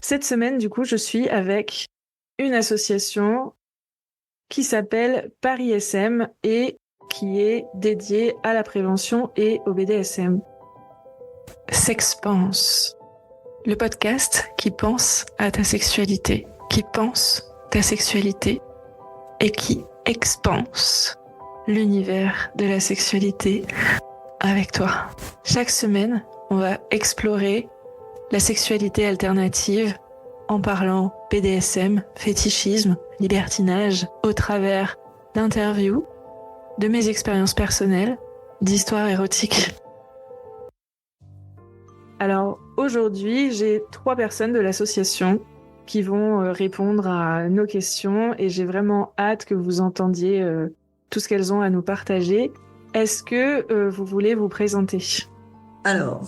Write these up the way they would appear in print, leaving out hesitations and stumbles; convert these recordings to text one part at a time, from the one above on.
Cette semaine, du coup, je suis avec une association qui s'appelle Paris SM et qui est dédiée à la prévention et au BDSM. Sexpense, le podcast qui pense à ta sexualité, qui pense ta sexualité et qui expanse l'univers de la sexualité avec toi. Chaque semaine, on va explorer la sexualité alternative en parlant BDSM, fétichisme, libertinage, au travers d'interviews, de mes expériences personnelles, d'histoires érotiques. Alors aujourd'hui, j'ai 3 personnes de l'association qui vont répondre à nos questions et j'ai vraiment hâte que vous entendiez tout ce qu'elles ont à nous partager. Est-ce que vous voulez vous présenter ? Alors,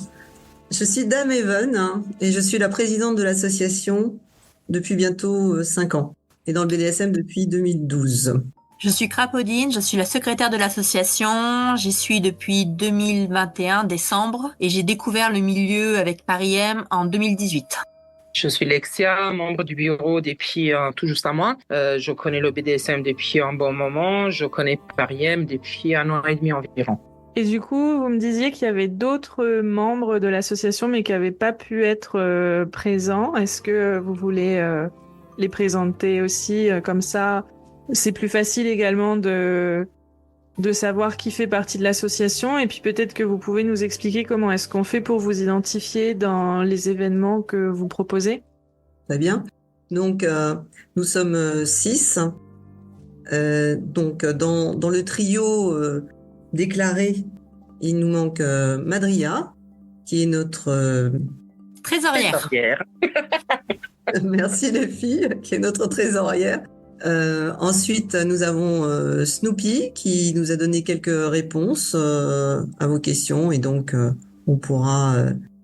je suis Dame Even et je suis la présidente de l'association depuis bientôt 5 ans et dans le BDSM depuis 2012. Je suis Crapaudine, je suis la secrétaire de l'association, j'y suis depuis 2021, décembre, et j'ai découvert le milieu avec Paris M en 2018. Je suis Lexia, membre du bureau depuis tout juste un mois. Je connais le BDSM depuis un bon moment. Je connais Paris M depuis 1 an et demi environ. Et du coup, vous me disiez qu'il y avait d'autres membres de l'association mais qui n'avaient pas pu être présents. Est-ce que vous voulez les présenter aussi comme ça? C'est plus facile également de savoir qui fait partie de l'association et puis peut-être que vous pouvez nous expliquer comment est-ce qu'on fait pour vous identifier dans les événements que vous proposez. Très bien. Donc, nous sommes 6. Donc, dans le trio déclaré, il nous manque Madria, qui est notre Trésorière. Merci les filles, qui est notre trésorière. Ensuite, nous avons Snoopy qui nous a donné quelques réponses à vos questions et donc on pourra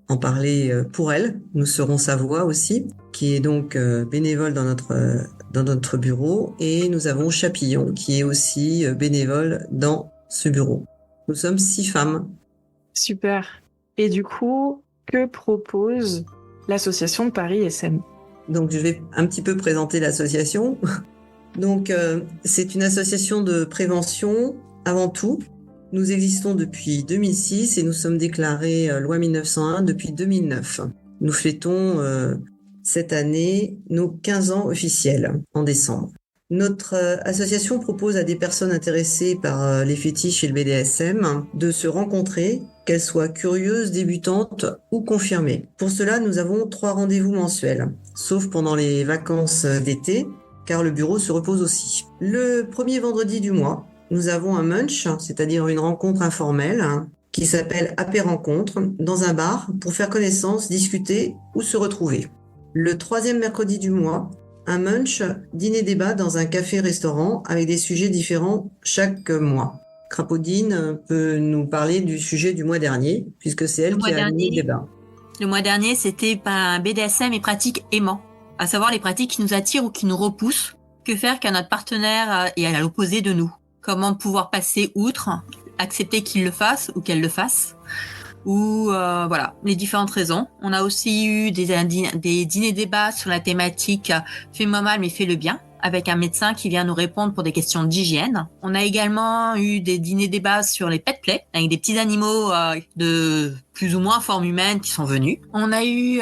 en parler pour elle. Nous serons sa voix aussi, qui est donc bénévole dans notre bureau, et nous avons Chapillon qui est aussi bénévole dans ce bureau. Nous sommes 6 femmes. Super. Et du coup, que propose l'association Paris SM ? Donc je vais un petit peu présenter l'association. Donc, c'est une association de prévention avant tout. Nous existons depuis 2006 et nous sommes déclarés loi 1901 depuis 2009. Nous fêtons cette année nos 15 ans officiels en décembre. Notre association propose à des personnes intéressées par les fétiches et le BDSM de se rencontrer, qu'elles soient curieuses, débutantes ou confirmées. Pour cela, nous avons 3 rendez-vous mensuels, sauf pendant les vacances d'été, car le bureau se repose aussi. Le premier vendredi du mois, nous avons un munch, c'est-à-dire une rencontre informelle, qui s'appelle Apé Rencontre, dans un bar pour faire connaissance, discuter ou se retrouver. Le 3e mercredi du mois, un munch, dîner-débat dans un café-restaurant avec des sujets différents chaque mois. Crapaudine peut nous parler du sujet du mois dernier, puisque c'est elle qui a animé le débat. Le mois dernier, c'était un BDSM et pratiques aimants, à savoir les pratiques qui nous attirent ou qui nous repoussent. Que faire quand notre partenaire est à l'opposé de nous? Comment pouvoir passer outre, accepter qu'il le fasse ou qu'elle le fasse? Ou voilà, les différentes raisons. On a aussi eu des dîners-débats sur la thématique « Fais-moi mal mais fais-le bien » avec un médecin qui vient nous répondre pour des questions d'hygiène. On a également eu des dîners-débats sur les pet play avec des petits animaux de plus ou moins forme humaine qui sont venus. On a eu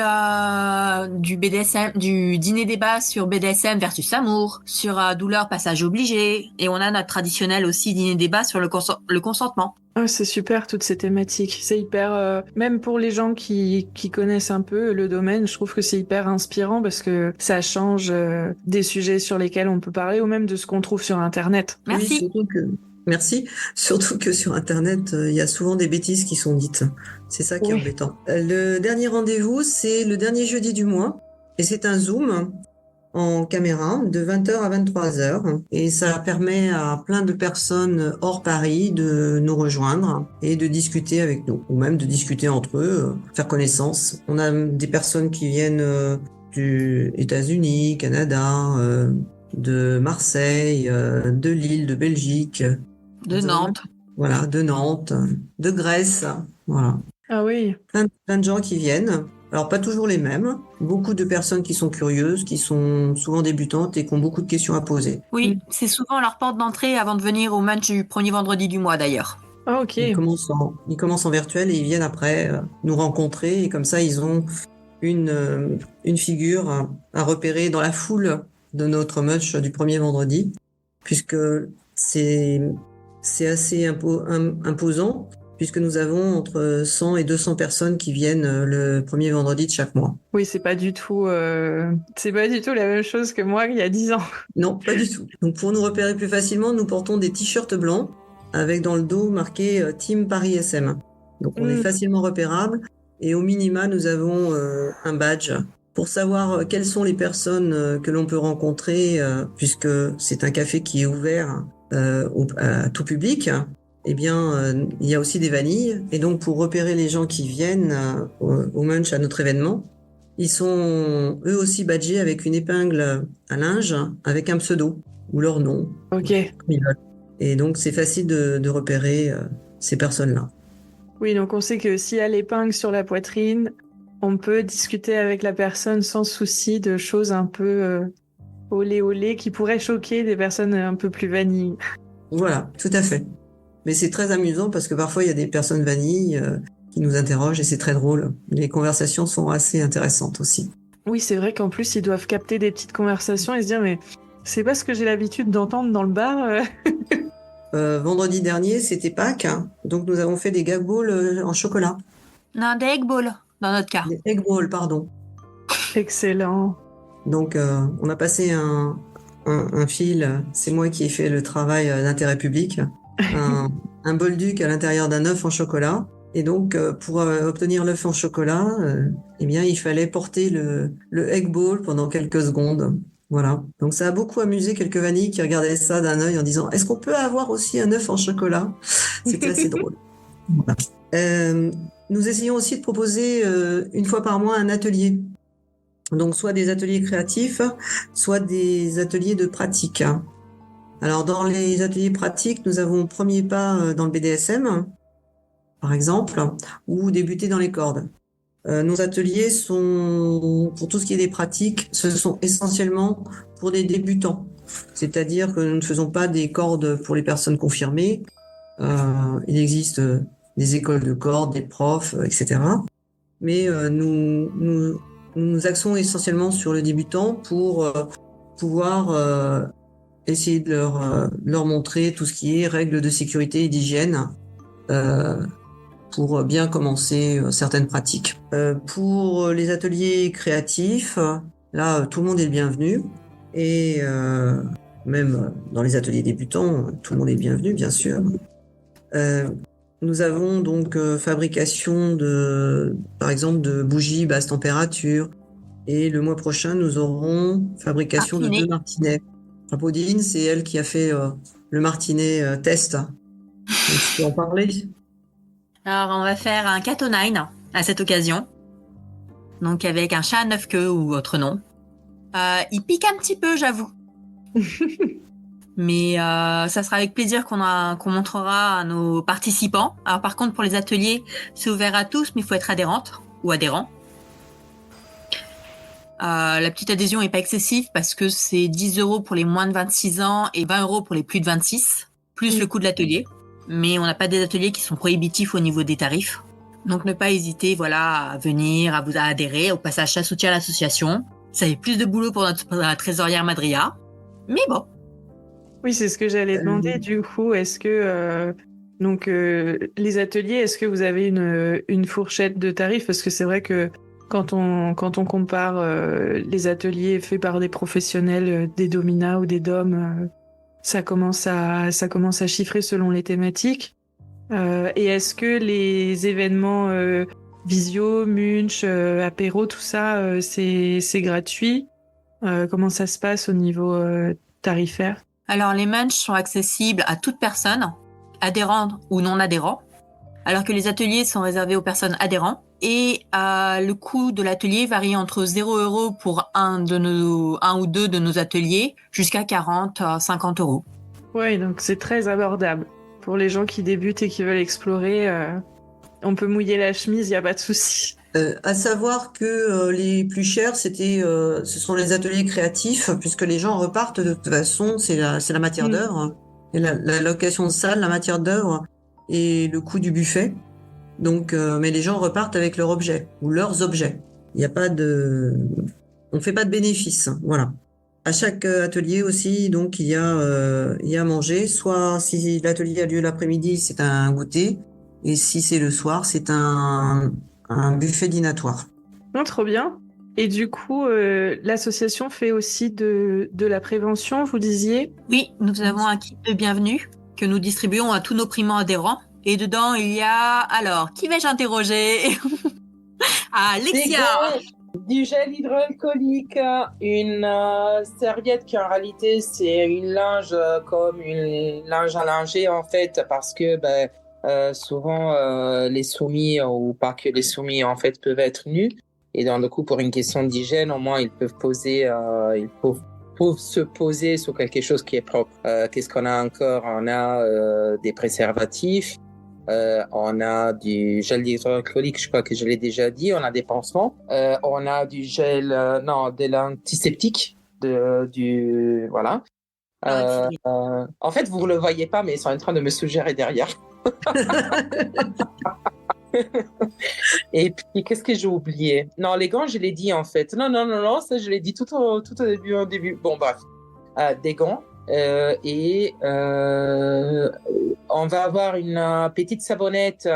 du dîner-débat sur BDSM versus amour, sur douleur passage obligé, et on a notre traditionnel aussi dîner-débat sur le consentement. Oh, c'est super, toutes ces thématiques. C'est hyper... même pour les gens qui connaissent un peu le domaine, je trouve que c'est hyper inspirant parce que ça change des sujets sur lesquels on peut parler ou même de ce qu'on trouve sur Internet. Merci. Oui, merci. Surtout que sur Internet, il y a souvent des bêtises qui sont dites. C'est ça qui est embêtant. Le dernier rendez-vous, c'est le dernier jeudi du mois et c'est un Zoom en caméra de 20h à 23h et ça permet à plein de personnes hors Paris de nous rejoindre et de discuter avec nous ou même de discuter entre eux, faire connaissance. On a des personnes qui viennent des États-Unis, Canada, de Marseille, de Lille, de Belgique, de Nantes. Voilà, de Nantes, de Grèce, voilà. Ah oui. Plein de gens qui viennent. Alors, pas toujours les mêmes. Beaucoup de personnes qui sont curieuses, qui sont souvent débutantes et qui ont beaucoup de questions à poser. Oui, c'est souvent leur porte d'entrée avant de venir au match du premier vendredi du mois d'ailleurs. Ah, ok. Ils commencent en virtuel et ils viennent après nous rencontrer. Et comme ça, ils ont une figure à repérer dans la foule de notre match du premier vendredi, puisque c'est assez imposant, puisque nous avons entre 100 et 200 personnes qui viennent le premier vendredi de chaque mois. Oui, c'est pas du tout la même chose que moi il y a 10 ans. Non, pas du tout. Donc pour nous repérer plus facilement, nous portons des t-shirts blancs avec dans le dos marqué Team Paris SM. Donc on est facilement repérable et au minima nous avons un badge pour savoir quelles sont les personnes que l'on peut rencontrer puisque c'est un café qui est ouvert à tout public. Eh bien, il y a aussi des vanilles et donc pour repérer les gens qui viennent au munch à notre événement, ils sont eux aussi badgés avec une épingle à linge avec un pseudo ou leur nom. Ok. Comme ils veulent. Et donc c'est facile de repérer ces personnes-là. Oui, donc on sait que s'il y a l'épingle sur la poitrine, on peut discuter avec la personne sans souci de choses un peu olé olé qui pourraient choquer des personnes un peu plus vanilles. Voilà, tout à fait. Mais c'est très amusant parce que parfois il y a des personnes vanilles qui nous interrogent et c'est très drôle. Les conversations sont assez intéressantes aussi. Oui, c'est vrai qu'en plus ils doivent capter des petites conversations et se dire mais c'est pas ce que j'ai l'habitude d'entendre dans le bar. Vendredi dernier, c'était Pâques, hein, donc nous avons fait des gag balls en chocolat. Non, des egg balls dans notre cas. Des egg balls, pardon. Excellent. Donc on a passé un fil, c'est moi qui ai fait le travail d'intérêt public, un bolduc à l'intérieur d'un œuf en chocolat. Et donc pour obtenir l'œuf en chocolat, eh bien il fallait porter le egg ball pendant quelques secondes. Voilà. Donc ça a beaucoup amusé quelques vanilles qui regardaient ça d'un œil en disant est-ce qu'on peut avoir aussi un œuf en chocolat? C'était assez drôle. Voilà. Nous essayons aussi de proposer une fois par mois un atelier. Donc soit des ateliers créatifs, soit des ateliers de pratique. Alors dans les ateliers pratiques, nous avons premier pas dans le BDSM, par exemple, ou débuter dans les cordes. Nos ateliers sont, pour tout ce qui est des pratiques, ce sont essentiellement pour des débutants. C'est-à-dire que nous ne faisons pas des cordes pour les personnes confirmées. Il existe des écoles de cordes, des profs, etc. Mais nous nous axons essentiellement sur le débutant pour pouvoir essayer de leur montrer tout ce qui est règles de sécurité et d'hygiène pour bien commencer certaines pratiques. Pour les ateliers créatifs, là, tout le monde est le bienvenu. Et même dans les ateliers débutants, tout le monde est bienvenu, bien sûr. Nous avons donc fabrication par exemple, de bougies basse température. Et le mois prochain, nous aurons fabrication de 2 martinets. Apodine, c'est elle qui a fait le martinet test. Donc, tu peux en parler? Alors, on va faire un cat o' nine à cette occasion. Donc, avec un chat à 9 queues ou autre nom. Il pique un petit peu, j'avoue. Mais ça sera avec plaisir qu'on montrera à nos participants. Alors, par contre, pour les ateliers, c'est ouvert à tous, mais il faut être adhérente ou adhérent. La petite adhésion n'est pas excessive parce que c'est 10 € pour les moins de 26 ans et 20 € pour les plus de 26, plus le coût de l'atelier. Mais on n'a pas des ateliers qui sont prohibitifs au niveau des tarifs. Donc ne pas hésiter à venir, à adhérer. Au passage, ça soutient l'association. Ça fait plus de boulot pour notre trésorière Madria. Mais bon. Oui, c'est ce que j'allais demander. Du coup, est-ce que les ateliers, est-ce que vous avez une fourchette de tarifs? Parce que c'est vrai que quand on compare les ateliers faits par des professionnels, des dominas ou des doms, ça commence à chiffrer selon les thématiques. Et est-ce que les événements visio, munch, apéro, tout ça, c'est gratuit? Comment ça se passe au niveau tarifaire? Alors, les munchs sont accessibles à toute personne, adhérente ou non adhérent, alors que les ateliers sont réservés aux personnes adhérentes. Et le coût de l'atelier varie entre 0 € pour un ou deux de nos ateliers jusqu'à 40 à 50 €. Oui, donc c'est très abordable. Pour les gens qui débutent et qui veulent explorer, on peut mouiller la chemise, il n'y a pas de souci. À savoir que les plus chers, ce sont les ateliers créatifs, puisque les gens repartent de toute façon, c'est la matière d'œuvre, et la location de salle, la matière d'œuvre et le coût du buffet. Donc, mais les gens repartent avec leur objet ou leurs objets. Il n'y a pas on fait pas de bénéfice, voilà. À chaque atelier aussi, donc il y a à manger. Soit si l'atelier a lieu l'après-midi, c'est un goûter, et si c'est le soir, c'est un buffet dînatoire. Non, trop bien. Et du coup, l'association fait aussi de la prévention, vous disiez? Oui, nous avons un kit de bienvenue que nous distribuons à tous nos primo-adhérents. Et dedans, il y a... Alors, qui vais-je interroger? Alexia! Du gel hydroalcoolique, une serviette qui en réalité c'est une linge comme une linge à linger en fait, parce que souvent les soumis ou pas que les soumis en fait peuvent être nus, et dans le coup pour une question d'hygiène au moins ils peuvent peuvent se poser sur quelque chose qui est propre. Qu'est-ce qu'on a encore? On a des préservatifs. On a du gel hydroalcoolique, je crois que je l'ai déjà dit. On a des pansements. On a du gel, de l'antiseptique, voilà. En fait, vous le voyez pas, mais ils sont en train de me suggérer derrière. Et puis, qu'est-ce que j'ai oublié? Non, les gants, je l'ai dit en fait. Non, ça je l'ai dit tout au début. Bon, bref. Des gants. Et on va avoir une petite savonnette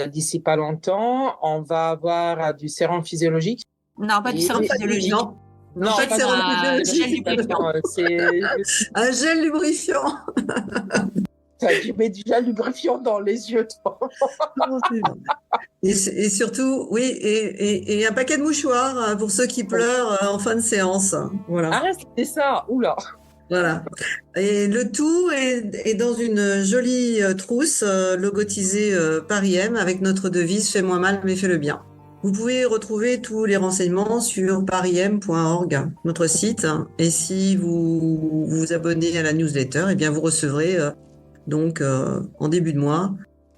d'ici pas longtemps. On va avoir du sérum physiologique. Non, pas du sérum physiologique. Non, pas de sérum physiologique. Un gel lubrifiant. Tu mets du gel lubrifiant dans les yeux, toi. Et surtout, oui, et un paquet de mouchoirs pour ceux qui pleurent en fin de séance. Voilà. Ah, c'était ça. Oula. Voilà. Et le tout est dans une jolie trousse logotisée Paris M avec notre devise « Fais-moi mal, mais fais-le bien ». Vous pouvez retrouver tous les renseignements sur parism.org, notre site. Et si vous vous abonnez à la newsletter, eh bien vous recevrez donc en début de mois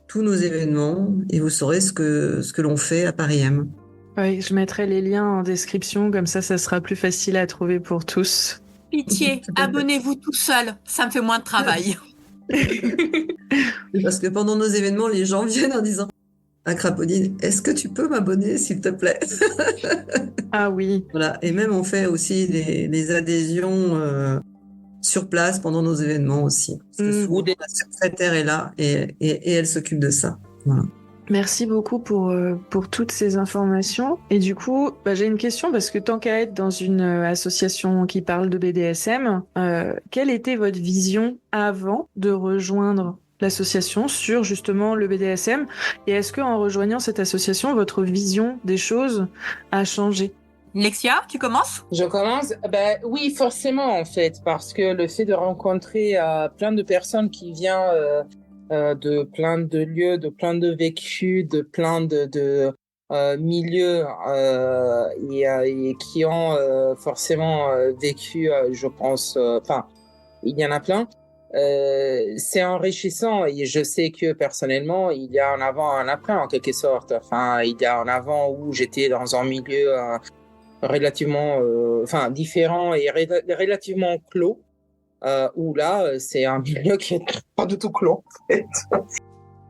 tous nos événements et vous saurez ce que l'on fait à Paris M. Oui, je mettrai les liens en description, comme ça sera plus facile à trouver pour tous. Pitié, abonnez-vous tout seul, ça me fait moins de travail. Parce que pendant nos événements, les gens viennent en disant à Craponine, est-ce que tu peux m'abonner, s'il te plaît? Ah oui. Voilà. Et même on fait aussi les adhésions sur place pendant nos événements aussi. Parce que souvent, la secrétaire est là et elle s'occupe de ça. Voilà. Merci beaucoup pour toutes ces informations. Et du coup, j'ai une question parce que tant qu'à être dans une association qui parle de BDSM, quelle était votre vision avant de rejoindre l'association sur justement le BDSM? Et est-ce qu'en rejoignant cette association, votre vision des choses a changé? Lexia, tu commences? Je commence. Oui, forcément en fait, parce que le fait de rencontrer plein de personnes qui viennent de plein de lieux, de plein de vécus, de plein de milieux et qui ont forcément vécu, je pense, il y en a plein. C'est enrichissant et je sais que personnellement, il y a un avant, un après en quelque sorte. Enfin, il y a un avant où j'étais dans un milieu relativement, différent et relativement clos. Où là, c'est un milieu qui est pas du tout clos, en fait.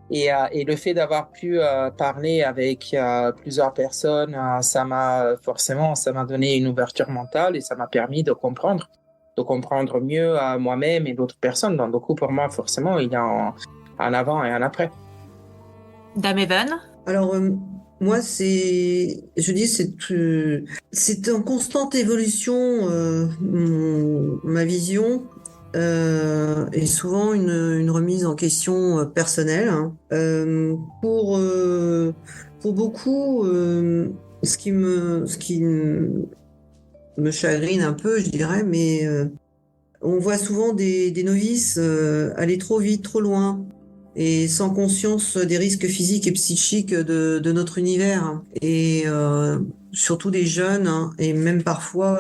Et le fait d'avoir pu parler avec plusieurs personnes, ça m'a donné une ouverture mentale et ça m'a permis de comprendre mieux moi-même et d'autres personnes. Donc, du coup, pour moi, forcément, il y a un avant et un après. Dame Even? Alors, moi, c'est en constante évolution, ma vision. Et souvent une remise en question personnelle. Pour beaucoup, ce qui me chagrine un peu, je dirais, mais on voit souvent des novices aller trop vite, trop loin, et sans conscience des risques physiques et psychiques de notre univers. Et surtout des jeunes, hein, et même parfois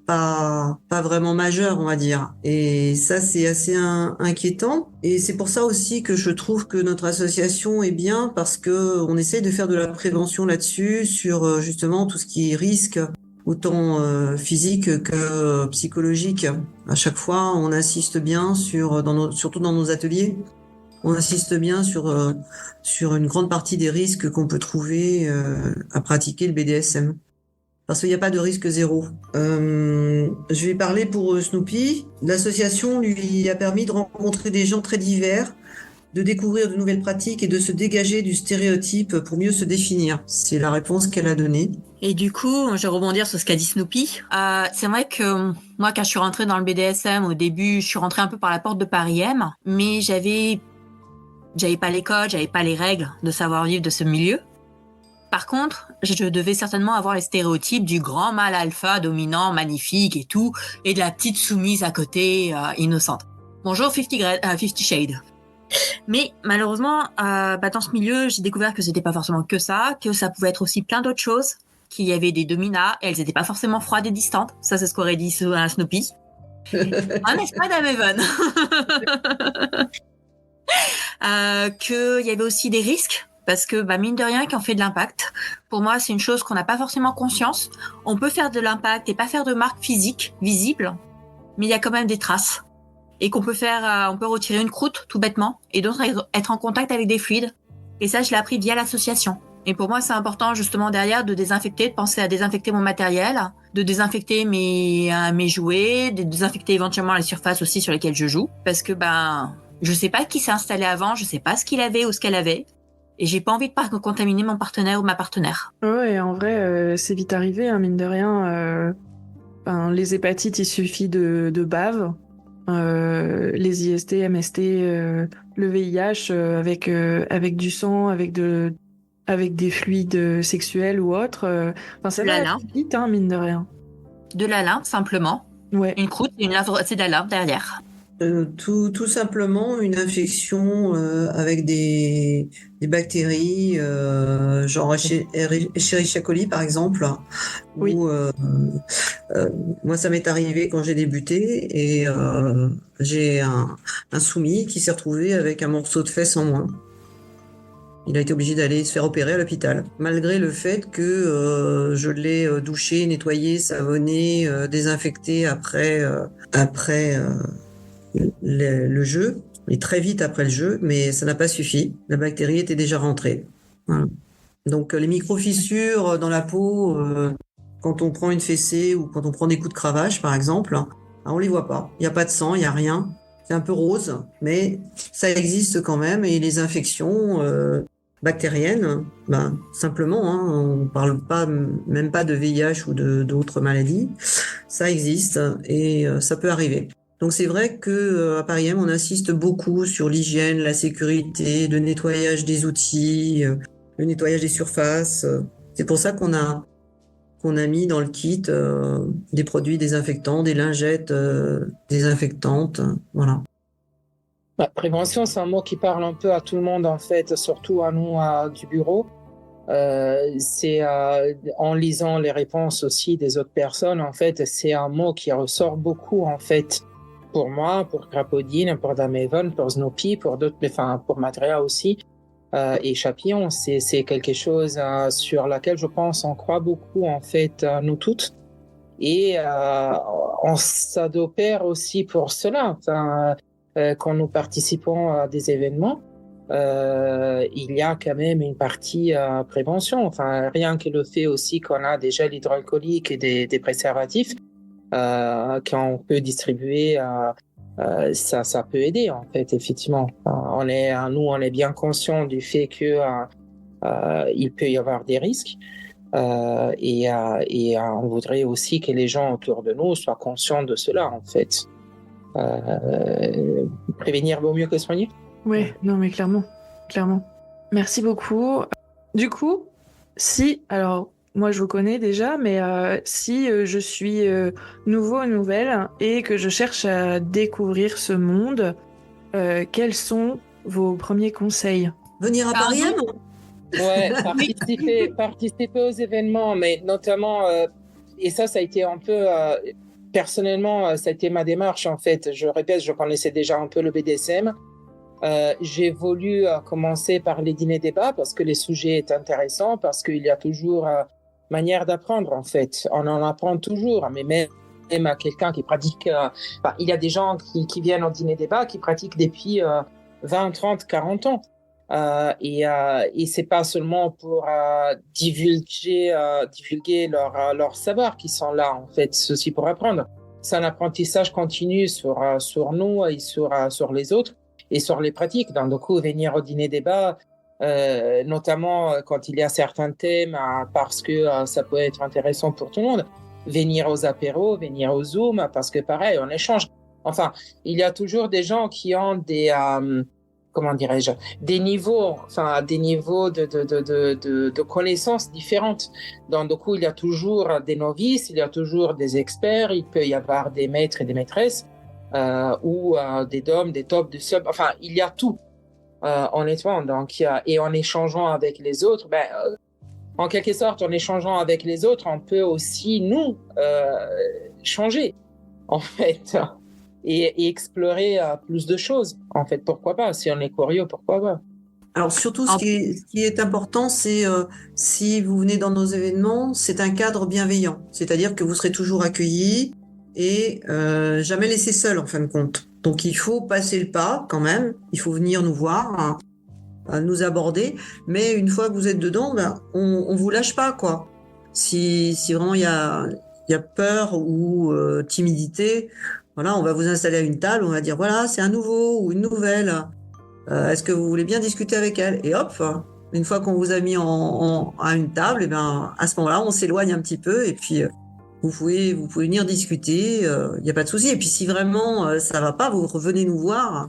pas vraiment majeurs, on va dire. Et ça, c'est assez inquiétant. Et c'est pour ça aussi que je trouve que notre association est bien, parce que on essaye de faire de la prévention là-dessus, sur justement tout ce qui est risque, autant physique que psychologique. À chaque fois, on insiste bien surtout dans nos ateliers, on insiste bien sur une grande partie des risques qu'on peut trouver à pratiquer le BDSM. Parce qu'il n'y a pas de risque zéro. Je vais parler pour Snoopy. L'association lui a permis de rencontrer des gens très divers, de découvrir de nouvelles pratiques et de se dégager du stéréotype pour mieux se définir. C'est la réponse qu'elle a donnée. Et du coup, je vais rebondir sur ce qu'a dit Snoopy. C'est vrai que moi, quand je suis rentrée dans le BDSM, au début, je suis rentrée un peu par la porte de Paris M, mais j'avais pas les codes, j'avais pas les règles de savoir-vivre de ce milieu. Par contre, je devais certainement avoir les stéréotypes du grand mâle alpha dominant, magnifique et tout, et de la petite soumise à côté, innocente. Bonjour 50 Shades. Mais malheureusement, dans ce milieu, j'ai découvert que c'était pas forcément que ça pouvait être aussi plein d'autres choses, qu'il y avait des dominas, et elles étaient pas forcément froides et distantes. Ça, c'est ce qu'aurait dit Snoopy. N'est-ce pas, Dame Even? Qu'il y avait aussi des risques, parce que mine de rien, quand on fait de l'impact, pour moi, c'est une chose qu'on n'a pas forcément conscience. On peut faire de l'impact et pas faire de marque physique visible, mais il y a quand même des traces. Et qu'on peut on peut retirer une croûte, tout bêtement, et donc être en contact avec des fluides. Et ça, je l'ai appris via l'association. Et pour moi, c'est important, justement, derrière, de désinfecter, de penser à désinfecter mon matériel, de désinfecter mes jouets, de désinfecter éventuellement les surfaces aussi sur lesquelles je joue. Parce que, je sais pas qui s'est installé avant, je sais pas ce qu'il avait ou ce qu'elle avait. Et j'ai pas envie de pas contaminer mon partenaire ou ma partenaire. Ouais, en vrai, c'est vite arrivé, hein, mine de rien. Les hépatites, il suffit de bave. Les IST, MST, le VIH avec du sang, avec des fluides sexuels ou autres. Ça va assez vite, hein, mine de rien. De la lymphe, simplement. Ouais. Une croûte, c'est de la lymphe derrière. Tout simplement une infection avec des bactéries, genre Escherichia coli par exemple. Oui. Où, moi, ça m'est arrivé quand j'ai débuté et j'ai un soumis qui s'est retrouvé avec un morceau de fesse en moins. Il a été obligé d'aller se faire opérer à l'hôpital, malgré le fait que je l'ai douché, nettoyé, savonné, désinfecté après le jeu, et très vite après le jeu, mais ça n'a pas suffi. La bactérie était déjà rentrée. Voilà. Donc les micro-fissures dans la peau, quand on prend une fessée ou quand on prend des coups de cravache, par exemple, on les voit pas. Il n'y a pas de sang, il n'y a rien. C'est un peu rose, mais ça existe quand même. Et les infections bactériennes, simplement, on parle même pas de VIH ou d'autres maladies, ça existe et ça peut arriver. Donc c'est vrai que à Paris M, on insiste beaucoup sur l'hygiène, la sécurité, le nettoyage des outils, le nettoyage des surfaces. C'est pour ça qu'on a mis dans le kit des produits désinfectants, des lingettes désinfectantes, voilà. Prévention, c'est un mot qui parle un peu à tout le monde en fait, surtout à nous du bureau. C'est en lisant les réponses aussi des autres personnes, en fait, c'est un mot qui ressort beaucoup en fait. Pour moi, pour Crapaudine, pour Dame Even, pour Snoopy, pour d'autres, pour Madrea aussi, et Chapillon, c'est quelque chose sur laquelle je pense on croit beaucoup en fait, nous toutes, et on s'adopère aussi pour cela. Quand nous participons à des événements, il y a quand même une partie prévention. Rien que le fait aussi qu'on a des gels hydroalcooliques et des préservatifs. Qu'on peut distribuer, ça peut aider en fait, effectivement. On est bien conscient du fait que il peut y avoir des risques et on voudrait aussi que les gens autour de nous soient conscients de cela en fait. Prévenir vaut mieux que soigner. Oui, non mais clairement. Merci beaucoup. Du coup, alors moi je vous connais déjà, mais si je suis nouvelle et que je cherche à découvrir ce monde, quels sont vos premiers conseils? Venir à Paris M ? Ouais, participer aux événements, mais notamment, et ça a été un peu, personnellement, ça a été ma démarche en fait. Je répète, je connaissais déjà un peu le BDSM. J'ai voulu commencer par les dîners-débats parce que les sujets étaient intéressants, parce qu'il y a toujours manière d'apprendre en fait. On en apprend toujours, mais même à quelqu'un qui pratique. Il y a des gens qui viennent au dîner-débat qui pratiquent depuis 20, 30, 40 ans. Et c'est pas seulement pour divulguer leur savoir qui sont là en fait, c'est aussi pour apprendre. C'est un apprentissage continu sur nous et sur les autres et sur les pratiques. Donc du coup, venir au dîner débat, notamment quand il y a certains thèmes, parce que ça peut être intéressant pour tout le monde. Venir aux apéros, venir au Zoom, parce que pareil, on échange. Enfin, il y a toujours des gens qui ont comment dirais-je, des niveaux de connaissances différentes. Donc, du coup, il y a toujours des novices, il y a toujours des experts, il peut y avoir des maîtres et des maîtresses, ou des DOM, des tops, des subs. Enfin, il y a tout, honnêtement. Donc, et en échangeant avec les autres, en quelque sorte, en échangeant avec les autres, on peut aussi, nous, changer, en fait. Et explorer plus de choses. En fait, pourquoi pas? Si on est curieux, pourquoi pas? Alors surtout, ce qui est important, c'est si vous venez dans nos événements, c'est un cadre bienveillant. C'est-à-dire que vous serez toujours accueillis et jamais laissés seuls, en fin de compte. Donc il faut passer le pas quand même. Il faut venir nous voir, nous aborder. Mais une fois que vous êtes dedans, on vous lâche pas, quoi. Si vraiment il y a peur ou timidité, voilà, on va vous installer à une table, on va dire voilà, c'est un nouveau ou une nouvelle. Est-ce que vous voulez bien discuter avec elle? Et hop, une fois qu'on vous a mis à une table, et ben à ce moment-là, on s'éloigne un petit peu et puis vous pouvez venir discuter. Il n'y a pas de souci. Et puis si vraiment ça va pas, vous revenez nous voir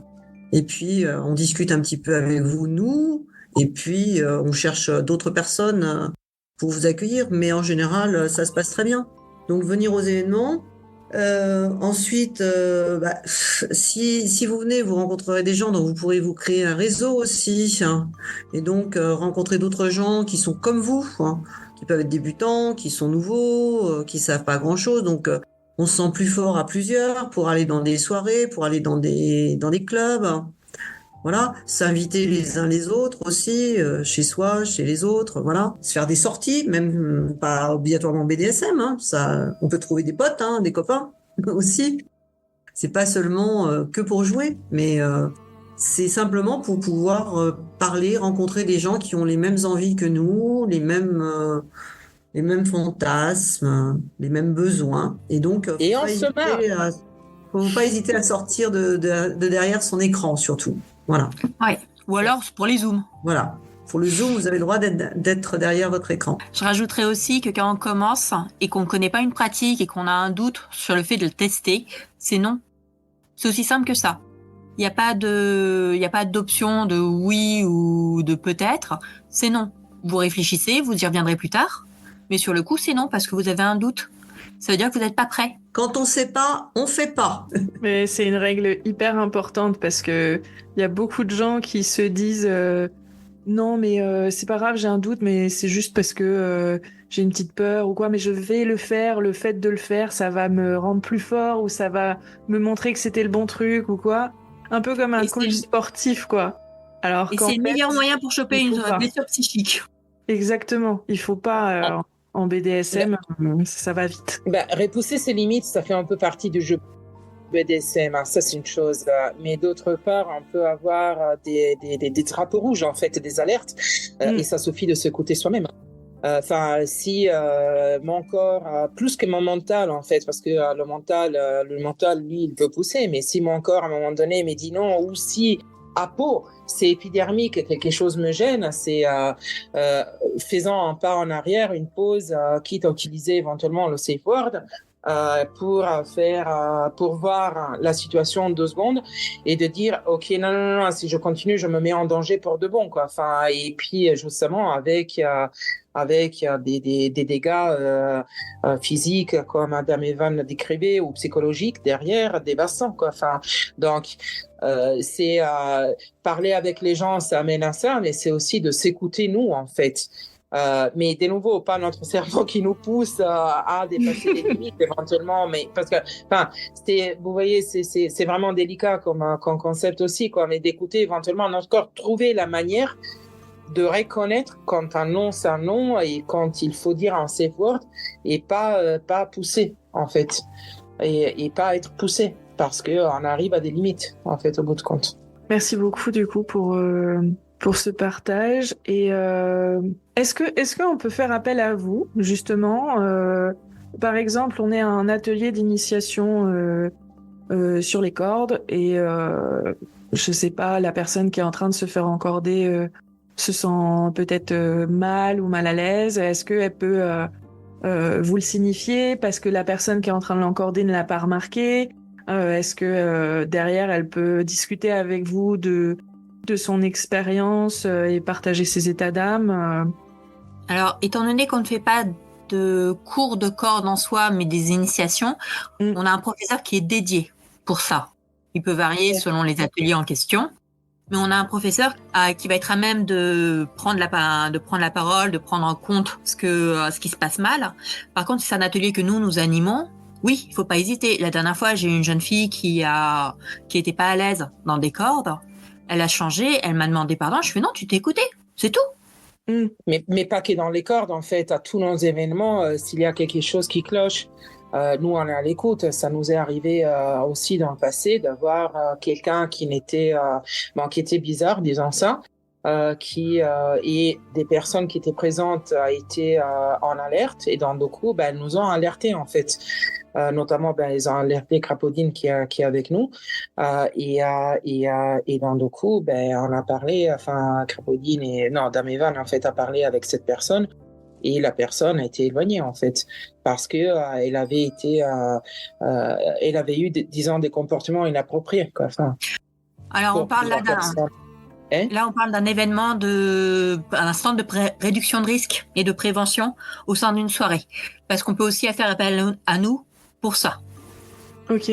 et puis on discute un petit peu avec vous, nous, et puis on cherche d'autres personnes pour vous accueillir. Mais en général, ça se passe très bien. Donc venir aux événements. Ensuite, si vous venez, vous rencontrerez des gens, donc vous pourrez vous créer un réseau aussi, hein, et donc rencontrer d'autres gens qui sont comme vous, hein, qui peuvent être débutants, qui sont nouveaux, qui savent pas grand-chose. Donc, on se sent plus fort à plusieurs pour aller dans des soirées, pour aller dans des clubs. Voilà, s'inviter les uns les autres aussi, chez soi, chez les autres, voilà. Se faire des sorties, même pas obligatoirement BDSM, hein, ça, on peut trouver des potes, hein, des copains aussi. C'est pas seulement que pour jouer, mais c'est simplement pour pouvoir parler, rencontrer des gens qui ont les mêmes envies que nous, les mêmes fantasmes, les mêmes besoins. Et donc, Et on se marre. Faut pas hésiter à sortir de derrière son écran, surtout. Voilà. Ouais. Ou alors pour les zooms. Voilà. Pour le Zoom, vous avez le droit d'être derrière votre écran. Je rajouterais aussi que quand on commence et qu'on ne connaît pas une pratique et qu'on a un doute sur le fait de le tester, c'est non. C'est aussi simple que ça. Il n'y a pas d'option de oui ou de peut-être. C'est non. Vous réfléchissez, vous y reviendrez plus tard. Mais sur le coup, c'est non parce que vous avez un doute. Ça veut dire que vous n'êtes pas prêt. Quand on sait pas, on fait pas. Mais c'est une règle hyper importante parce que il y a beaucoup de gens qui se disent non mais c'est pas grave, j'ai un doute, mais c'est juste parce que j'ai une petite peur ou quoi, mais je vais le faire. Le fait de le faire, ça va me rendre plus fort ou ça va me montrer que c'était le bon truc ou quoi. Un peu comme un coach sportif, quoi. Alors et c'est le meilleur moyen pour choper une blessure psychique. Exactement. Il faut pas en BDSM, ça va vite. Repousser ses limites, ça fait un peu partie du jeu BDSM, hein, ça c'est une chose. Mais d'autre part, on peut avoir des drapeaux rouges, en fait, des alertes, et ça suffit de s'écouter soi-même. Si mon corps, plus que mon mental, en fait, parce que le mental, lui, il peut pousser, mais si mon corps, à un moment donné, me dit non, ou si à peau, c'est épidermique et quelque chose me gêne, c'est faisant un pas en arrière, une pause, quitte à utiliser éventuellement le safe word, pour voir la situation en 2 secondes et de dire ok non, si je continue je me mets en danger pour de bon quoi. Enfin et puis justement avec des dégâts physiques comme Madame Evan décrivait ou psychologiques derrière dévastants quoi. Enfin donc c'est parler avec les gens, ça amène à ça, mais c'est aussi de s'écouter nous en fait. Mais de nouveau, pas notre cerveau qui nous pousse à dépasser les limites éventuellement, mais parce que, enfin, vous voyez, c'est vraiment délicat comme concept aussi, quoi, mais d'écouter éventuellement notre corps, trouver la manière de reconnaître quand un non c'est un non et quand il faut dire un safe word et pas pousser en fait et pas être poussé parce que on arrive à des limites en fait au bout de compte. Merci beaucoup du coup pour ce partage. Et est-ce qu'on peut faire appel à vous justement par exemple, on est à un atelier d'initiation sur les cordes et je sais pas, la personne qui est en train de se faire encorder se sent peut-être mal ou mal à l'aise. Est-ce qu'elle peut vous le signifier parce que la personne qui est en train de l'encorder ne l'a pas remarqué? Est-ce que derrière, elle peut discuter avec vous de son expérience et partager ses états d'âme? Alors, étant donné qu'on ne fait pas de cours de corde en soi, mais des initiations, on a un professeur qui est dédié pour ça. Il peut varier selon les ateliers en question, mais on a un professeur qui va être à même de prendre la parole, de prendre en compte ce qui se passe mal. Par contre, si c'est un atelier que nous animons, oui, il faut pas hésiter. La dernière fois, j'ai eu une jeune fille qui était pas à l'aise dans des cordes. Elle a changé, elle m'a demandé pardon. Je fais non, tu t'es écouté, c'est tout. Mais pas que dans les cordes, en fait, à tous nos événements, s'il y a quelque chose qui cloche, nous on est à l'écoute. Ça nous est arrivé aussi dans le passé d'avoir quelqu'un qui était bizarre, disons ça, et des personnes qui étaient présentes étaient en alerte et dans le coup, elles nous ont alertés en fait. Notamment, ils ont alerté Crapaudine qui est avec nous et dans le coup, on a parlé, enfin Crapaudine Dame Evan en fait a parlé avec cette personne. Et la personne a été éloignée en fait parce que elle avait eu disons des comportements inappropriés quoi. Enfin, alors on parle là on parle d'un événement un centre de réduction de risque et de prévention au sein d'une soirée parce qu'on peut aussi faire appel à nous pour ça. Ok.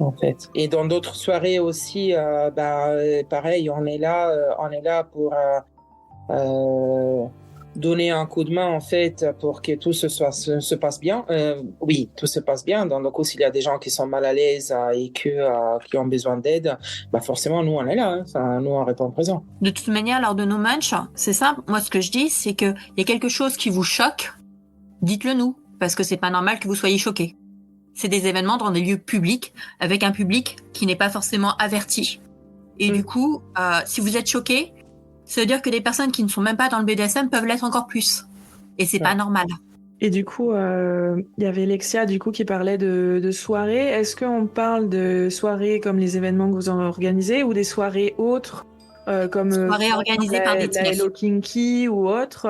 En fait. Et dans d'autres soirées aussi, pareil, on est là pour donner un coup de main en fait pour que tout se passe bien. Oui, tout se passe bien. Dans le coup, s'il y a des gens qui sont mal à l'aise et qui ont besoin d'aide, forcément nous on est là. Enfin, nous on répond présent. De toute manière, lors de nos matchs, c'est simple. Moi, ce que je dis, c'est que il y a quelque chose qui vous choque, dites-le nous, parce que c'est pas normal que vous soyez choqués. C'est des événements dans des lieux publics avec un public qui n'est pas forcément averti. Et du coup, si vous êtes choqués, ça veut dire que des personnes qui ne sont même pas dans le BDSM peuvent l'être encore plus. Et c'est pas normal. Et du coup, il y avait Lexia du coup qui parlait de soirées. Est-ce qu'on parle de soirées comme les événements que vous en organisez ou des soirées autres comme soirées organisées par des tiers. La Hello Kinky ou autres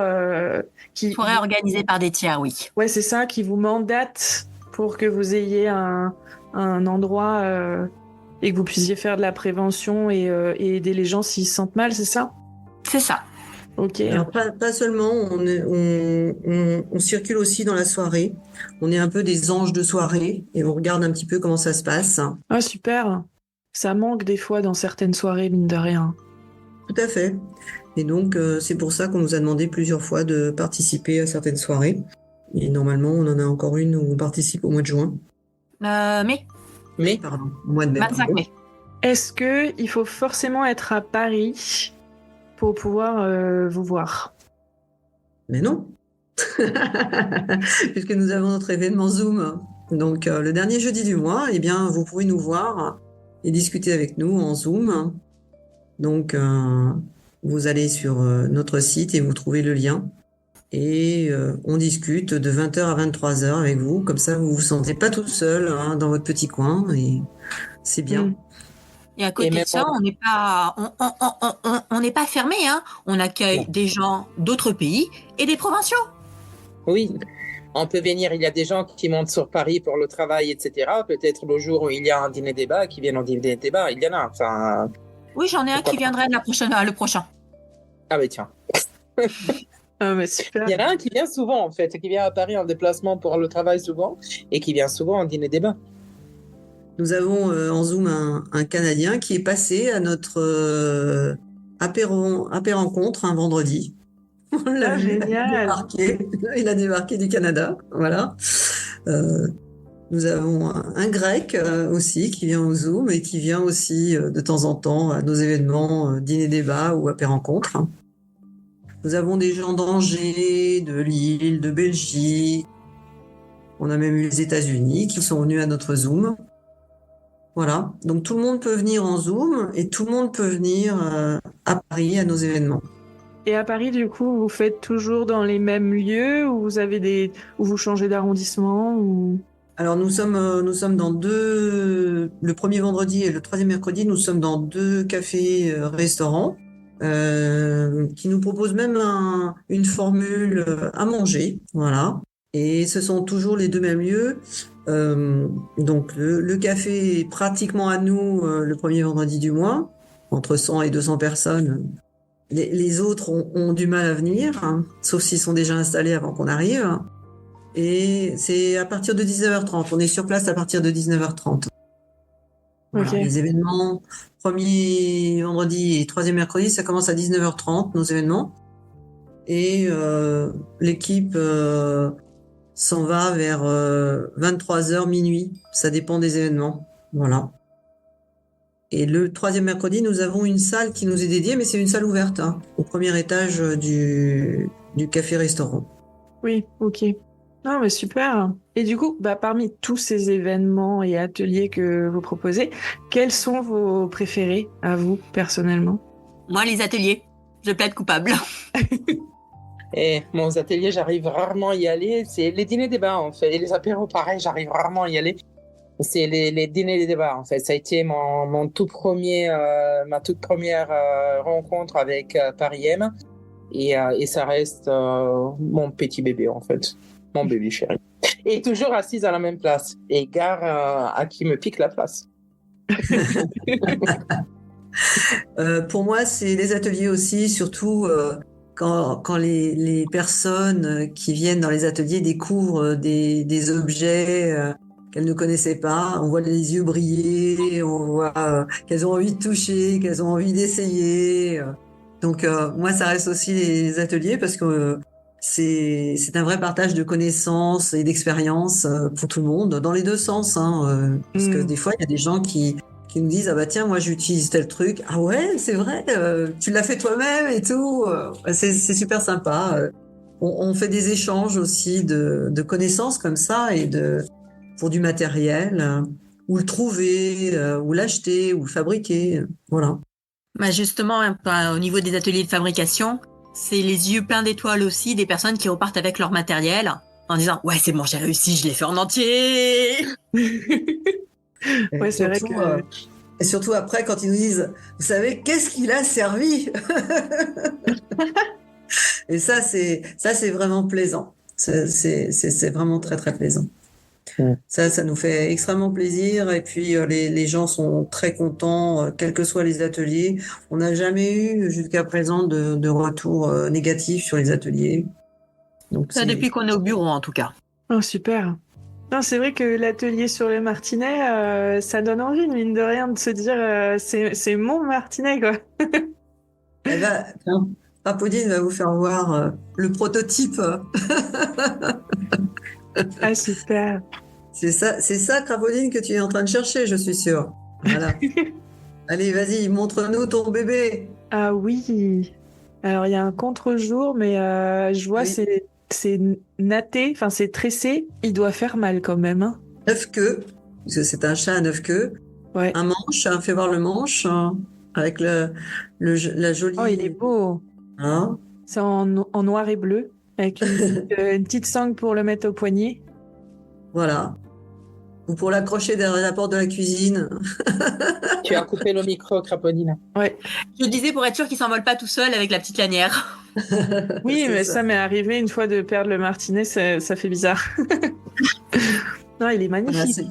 soirées organisées par des tiers, oui. Ouais, c'est ça, qui vous mandate pour que vous ayez un endroit et que vous puissiez faire de la prévention et aider les gens s'ils se sentent mal, c'est ça? C'est ça. Ok. Alors pas seulement, on circule aussi dans la soirée. On est un peu des anges de soirée et on regarde un petit peu comment ça se passe. Ah super. Ça manque des fois dans certaines soirées, mine de rien. Tout à fait. Et donc c'est pour ça qu'on nous a demandé plusieurs fois de participer à certaines soirées. Et normalement, on en a encore une où on participe au mois de juin. Mai. Pardon, au mois de mai. 25 mai. Est-ce qu'il faut forcément être à Paris pour pouvoir vous voir? Mais non, puisque nous avons notre événement Zoom. Donc le dernier jeudi du mois, eh bien, vous pouvez nous voir et discuter avec nous en Zoom. Donc vous allez sur notre site et vous trouvez le lien. Et on discute de 20h à 23h avec vous. Comme ça, vous vous sentez pas tout seul dans votre petit coin et c'est bien. Et à côté de ça, on n'est pas fermé, hein. On accueille des gens d'autres pays et des provinciaux. Oui. On peut venir, il y a des gens qui montent sur Paris pour le travail, etc. Peut-être le jour où il y a un dîner débat, qui viennent au dîner débat, il y en a. Enfin, Oui, j'en ai un qui viendrait le prochain. ah mais tiens. Ah, mais super. Il y en a un qui vient souvent, en fait, qui vient à Paris en déplacement pour le travail souvent, et qui vient souvent en dîner débat. Nous avons en Zoom un Canadien qui est passé à notre apéro-rencontre un vendredi. On l'a vu débarquer. Il a débarqué du Canada. Voilà. Nous avons un Grec aussi qui vient au Zoom et qui vient aussi de temps en temps à nos événements dîner-débat ou apéro-rencontre. Nous avons des gens d'Angers, de Lille, de Belgique. On a même eu les États-Unis qui sont venus à notre Zoom. Voilà, donc tout le monde peut venir en Zoom et tout le monde peut venir à Paris à nos événements. Et à Paris, du coup, vous faites toujours dans les mêmes lieux ou ou vous changez d'arrondissement ou... Alors nous sommes dans le premier vendredi et le troisième mercredi, nous sommes dans 2 cafés restaurants qui nous proposent même une formule à manger, voilà. Et ce sont toujours les 2 mêmes lieux. Donc le café est pratiquement à nous le premier vendredi du mois, entre 100 et 200 personnes. Les autres ont du mal à venir, hein, sauf s'ils sont déjà installés avant qu'on arrive. Et c'est à partir de 19h30. On est sur place à partir de 19h30. Voilà, Ok. les événements, premier vendredi et troisième mercredi, ça commence à 19h30, nos événements. Et l'équipe s'en va vers 23h, minuit. Ça dépend des événements. Voilà. Et le troisième mercredi, nous avons une salle qui nous est dédiée, mais c'est une salle ouverte, hein, au premier étage du café-restaurant. Oui, ok. Non, mais super. Et du coup, parmi tous ces événements et ateliers que vous proposez, quels sont vos préférés à vous, personnellement? Moi, les ateliers, je plaide coupable. Et mon atelier, j'arrive rarement à y aller. C'est les dîners débats, en fait. Et les apéros, pareil, j'arrive rarement à y aller. C'est les dîners débats, en fait. Ça a été ma toute première rencontre avec Paris M. Et ça reste mon petit bébé, en fait. Mon bébé chéri. Et toujours assise à la même place. Et gare à qui me pique la place. Pour moi, c'est les ateliers aussi, surtout quand les personnes qui viennent dans les ateliers découvrent des objets qu'elles ne connaissaient pas. On voit les yeux briller, on voit qu'elles ont envie de toucher, qu'elles ont envie d'essayer. Donc moi, ça reste aussi les ateliers parce que c'est un vrai partage de connaissances et d'expériences pour tout le monde, dans les 2 sens. Hein, parce que des fois, il y a des gens qui nous disent, ah bah tiens, moi j'utilise tel truc. Ah ouais, c'est vrai, tu l'as fait toi-même et tout. C'est super sympa. On fait des échanges aussi de connaissances comme ça et pour du matériel, ou le trouver, ou l'acheter, ou le fabriquer. Voilà. Justement, au niveau des ateliers de fabrication, c'est les yeux pleins d'étoiles aussi des personnes qui repartent avec leur matériel en disant « Ouais, c'est bon, j'ai réussi, je l'ai fait en entier !» Ouais, c'est vrai que... Et surtout après, quand ils nous disent, vous savez, qu'est-ce qu'il a servi? Et ça, c'est vraiment plaisant. C'est vraiment très, très plaisant. Ça nous fait extrêmement plaisir. Et puis, les gens sont très contents, quels que soient les ateliers. On n'a jamais eu, jusqu'à présent, de retour négatif sur les ateliers. Donc, Ça, depuis qu'on est au bureau, en tout cas. Oh, super. Non, c'est vrai que l'atelier sur le martinet, ça donne envie, mine de rien, de se dire c'est mon martinet, quoi. Eh ben, Apodine va vous faire voir le prototype. Ah, super. C'est ça, Crapoline, que tu es en train de chercher, je suis sûre. Voilà. Allez, vas-y, montre-nous ton bébé. Ah oui. Alors, il y a un contre-jour, mais je vois, Oui. c'est natté, enfin, c'est tressé. Il doit faire mal quand même, hein. 9 queues, parce que c'est un chat à 9 queues. Ouais. Un manche, fais voir le manche, avec la jolie... Oh, il est beau. Hein, C'est en noir et bleu, avec une petite sangle pour le mettre au poignet. voilà. ou pour l'accrocher derrière la porte de la cuisine. Tu as coupé le micro, Craponine. Ouais. Je disais pour être sûr qu'il s'envole pas tout seul avec la petite lanière. Oui, C'est mais ça. ça m'est arrivé une fois de perdre le martinet, ça fait bizarre. Non, il est Voilà, magnifique.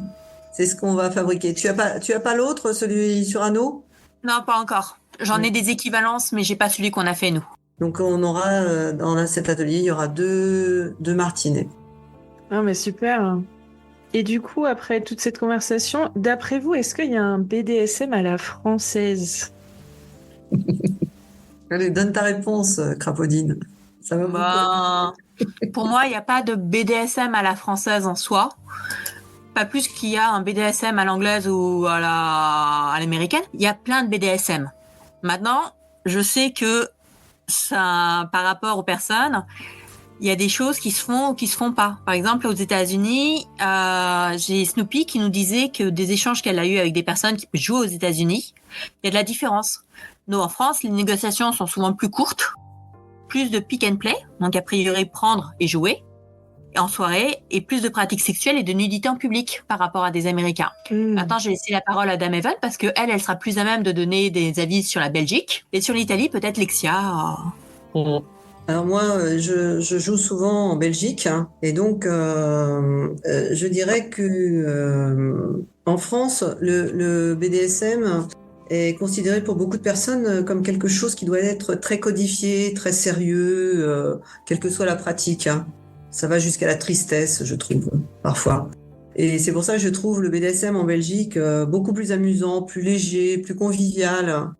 c'est ce qu'on va fabriquer. Tu as pas l'autre, celui sur anneau? Non, pas encore. J'en ai des équivalences, mais j'ai pas celui qu'on a fait nous. Donc on aura dans cet atelier, il y aura deux martinets. Ah, mais super. Et du coup, après toute cette conversation, d'après vous, est-ce qu'il y a un BDSM à la française? Allez, donne ta réponse, Crapaudine. Ça va beaucoup. Pour moi, il n'y a pas de BDSM à la française en soi. Pas plus qu'il y a un BDSM à l'anglaise ou à l'américaine. Il y a plein de BDSM. Maintenant, je sais que ça, par rapport aux personnes, il y a des choses qui se font ou qui se font pas. Par exemple, aux États-Unis, j'ai Snoopy qui nous disait que des échanges qu'elle a eus avec des personnes qui jouent aux États-Unis, il y a de la différence. Nous, en France, les négociations sont souvent plus courtes, plus de pick and play, donc a priori prendre et jouer en soirée, et plus de pratiques sexuelles et de nudité en public par rapport à des Américains. Maintenant, je vais laisser la parole à Dame Even parce que elle sera plus à même de donner des avis sur la Belgique et sur l'Italie, peut-être Lexia. Alors moi, je joue souvent en Belgique, hein, et donc je dirais que en France, le BDSM est considéré pour beaucoup de personnes comme quelque chose qui doit être très codifié, très sérieux, quelle que soit la pratique, hein. Ça va jusqu'à la tristesse, je trouve, parfois. Et c'est pour ça que je trouve le BDSM en Belgique beaucoup plus amusant, plus léger, plus convivial.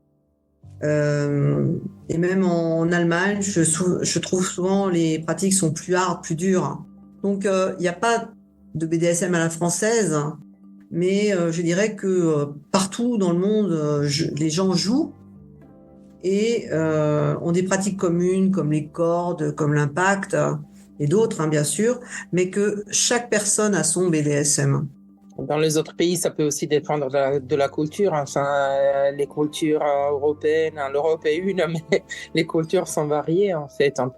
Et même en Allemagne, je trouve souvent les pratiques sont plus hard, plus dures. Donc, il n'y a pas de BDSM à la française, mais je dirais que partout dans le monde, les gens jouent et ont des pratiques communes comme les cordes, comme l'impact et d'autres, hein, bien sûr, mais que chaque personne a son BDSM. Dans les autres pays, ça peut aussi dépendre de la culture. Enfin, les cultures européennes, l'Europe est une, mais les cultures sont variées en fait. On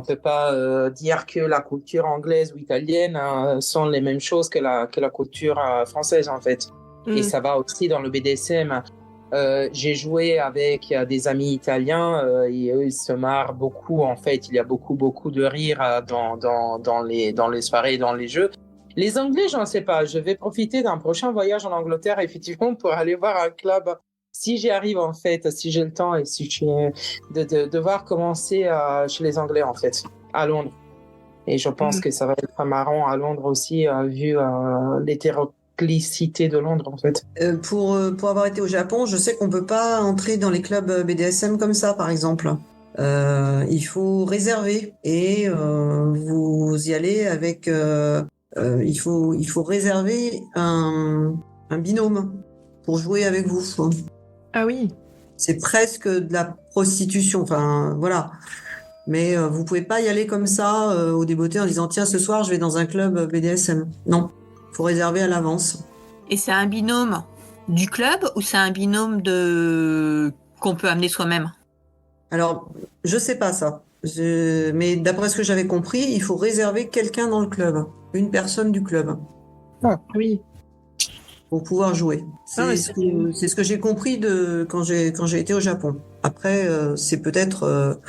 peut pas dire que la culture anglaise ou italienne sont les mêmes choses que la culture française en fait. Et ça va aussi dans le BDSM. J'ai joué avec des amis italiens et eux ils se marrent beaucoup en fait. Il y a beaucoup de rire dans les soirées, dans les jeux. Les Anglais, j'en sais pas. Je vais profiter d'un prochain voyage en Angleterre, effectivement, pour aller voir un club. Si j'y arrive, en fait, si j'ai le temps et si de voir comment c'est chez les Anglais, en fait, à Londres. Et je pense que ça va être marrant à Londres aussi, vu l'hétéroclicité de Londres, en fait. Pour avoir été au Japon, je sais qu'on peut pas entrer dans les clubs BDSM comme ça, par exemple. Il faut réserver et vous y allez avec... il faut réserver un binôme pour jouer avec vous. Ah oui. C'est presque de la prostitution, enfin voilà. Mais vous pouvez pas y aller comme ça au débeauté en disant tiens ce soir je vais dans un club BDSM. Non, faut réserver à l'avance. Et c'est un binôme du club ou c'est un binôme qu'on peut amener soi-même? Alors je sais pas ça. Mais d'après ce que j'avais compris, il faut réserver quelqu'un dans le club, une personne du club. Ah, oui. Pour pouvoir jouer. C'est ce que j'ai compris quand j'ai été au Japon. Après, c'est peut-être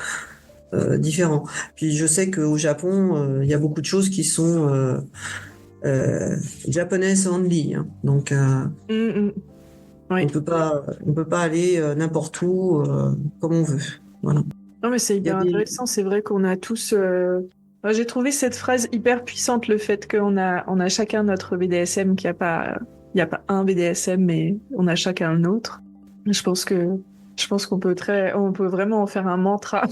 différent. Puis je sais qu'au Japon, il y a beaucoup de choses qui sont japonaises only, hein. Donc, Oui. on peut pas aller n'importe où comme on veut. Voilà. Non, mais c'est hyper intéressant. C'est vrai qu'on a tous. J'ai trouvé cette phrase hyper puissante, le fait qu'on a chacun notre BDSM, il n'y a pas un BDSM, mais on a chacun un autre. Je pense qu'on peut vraiment en faire un mantra.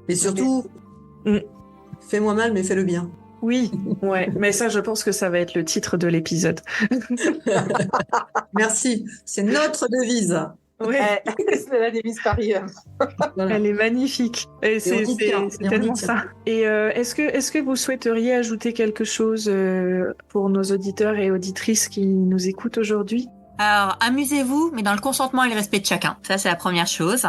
Et surtout, fais-moi mal, mais fais-le bien. Oui, ouais. Mais ça, je pense que ça va être le titre de l'épisode. Merci. C'est notre devise. Ouais. C'est la devise Paris. Voilà. Elle est magnifique. Et c'est tellement ça. Et est-ce que vous souhaiteriez ajouter quelque chose pour nos auditeurs et auditrices qui nous écoutent aujourd'hui? Alors, amusez-vous, mais dans le consentement et le respect de chacun. Ça, c'est la première chose.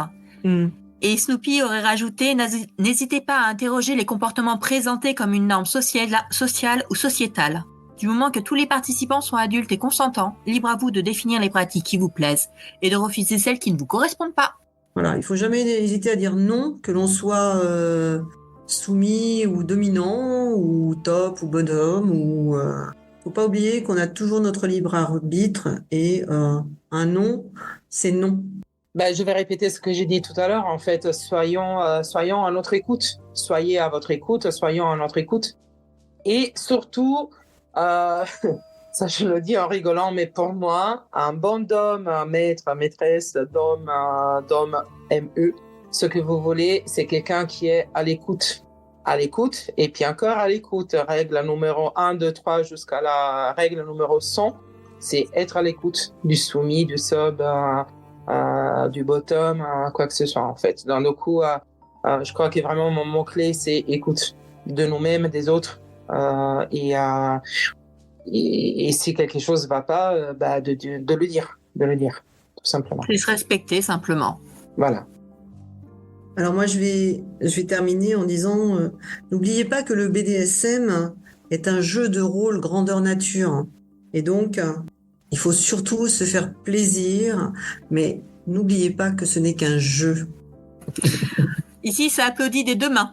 Et Snoopy aurait rajouté « N'hésitez pas à interroger les comportements présentés comme une norme sociale ou sociétale. Du moment que tous les participants sont adultes et consentants, libre à vous de définir les pratiques qui vous plaisent et de refuser celles qui ne vous correspondent pas. » Voilà, il faut jamais hésiter à dire non, que l'on soit soumis ou dominant, ou top ou bonhomme, ou faut pas oublier qu'on a toujours notre libre arbitre et un non, c'est non. Je vais répéter ce que j'ai dit tout à l'heure. En fait, soyons à notre écoute. Soyez à votre écoute, soyons à notre écoute. Et surtout, ça je le dis en rigolant, mais pour moi, un bon dom, un maître, une maîtresse, dom, ME, ce que vous voulez, c'est quelqu'un qui est à l'écoute. À l'écoute, et puis encore à l'écoute. Règle numéro 1, 2, 3 jusqu'à la règle numéro 100, c'est être à l'écoute du soumis, du sub, du bottom, quoi que ce soit en fait. Dans le coup, je crois que vraiment mon mot-clé, c'est écoute de nous-mêmes, des autres. Et si quelque chose ne va pas, de le dire, tout simplement. Et se respecter simplement. Voilà. Alors moi, je vais terminer en disant, n'oubliez pas que le BDSM est un jeu de rôle grandeur nature. Et donc, il faut surtout se faire plaisir, mais n'oubliez pas que ce n'est qu'un jeu. Ici, ça applaudit des deux mains.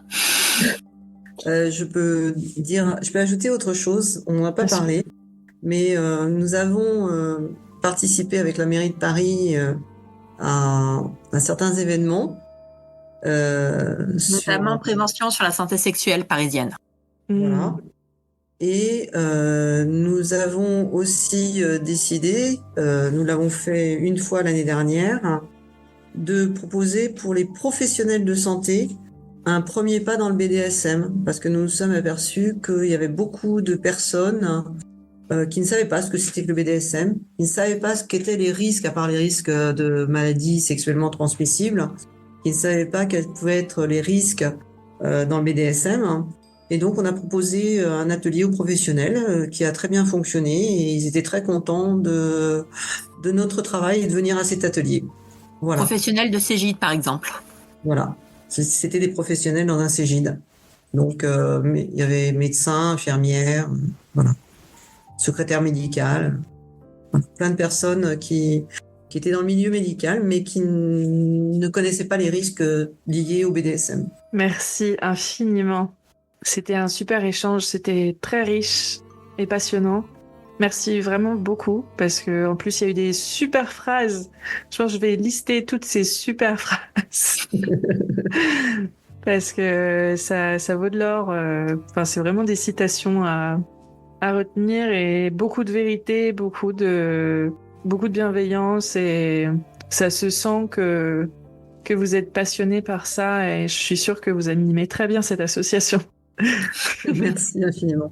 Je peux ajouter autre chose, on n'en a pas parlé, mais nous avons participé avec la mairie de Paris à certains événements. Notamment prévention sur la santé sexuelle parisienne. Voilà. Et nous avons aussi décidé, nous l'avons fait une fois l'année dernière, de proposer pour les professionnels de santé un premier pas dans le BDSM, parce que nous nous sommes aperçus qu'il y avait beaucoup de personnes qui ne savaient pas ce que c'était que le BDSM, qui ne savaient pas ce qu'étaient les risques, à part les risques de maladies sexuellement transmissibles, qui ne savaient pas quels pouvaient être les risques dans le BDSM. Et donc, on a proposé un atelier aux professionnels qui a très bien fonctionné et ils étaient très contents de notre travail et de venir à cet atelier. Voilà. Professionnels de Cégide, par exemple. Voilà. C'était des professionnels dans un Cégide. Donc, il y avait médecins, infirmières, voilà, secrétaire médical, plein de personnes qui étaient dans le milieu médical, mais qui ne connaissaient pas les risques liés au BDSM. Merci infiniment. C'était un super échange, c'était très riche et passionnant. Merci vraiment beaucoup, parce que en plus il y a eu des super phrases. Je pense que je vais lister toutes ces super phrases. Parce que ça vaut de l'or. Enfin, c'est vraiment des citations à retenir et beaucoup de vérité, beaucoup de bienveillance, et ça se sent que vous êtes passionné par ça, et je suis sûre que vous animez très bien cette association. Merci infiniment.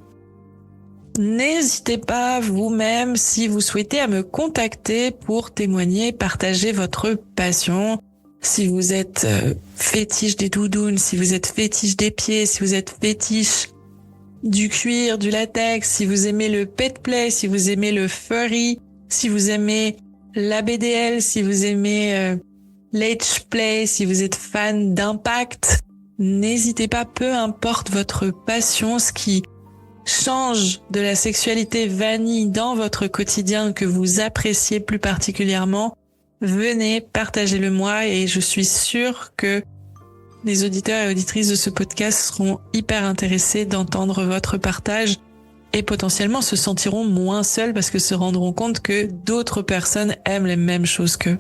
N'hésitez pas vous-même, si vous souhaitez, à me contacter pour témoigner, partager votre passion. Si vous êtes fétiche des doudounes, si vous êtes fétiche des pieds, si vous êtes fétiche du cuir, du latex, si vous aimez le pet play, si vous aimez le furry, si vous aimez la BDL, si vous aimez l'H play, si vous êtes fan d'impact, n'hésitez pas, peu importe votre passion, ce qui change de la sexualité vanille dans votre quotidien que vous appréciez plus particulièrement, venez, partagez-le moi, et je suis sûre que les auditeurs et auditrices de ce podcast seront hyper intéressés d'entendre votre partage et potentiellement se sentiront moins seuls parce que se rendront compte que d'autres personnes aiment les mêmes choses qu'eux.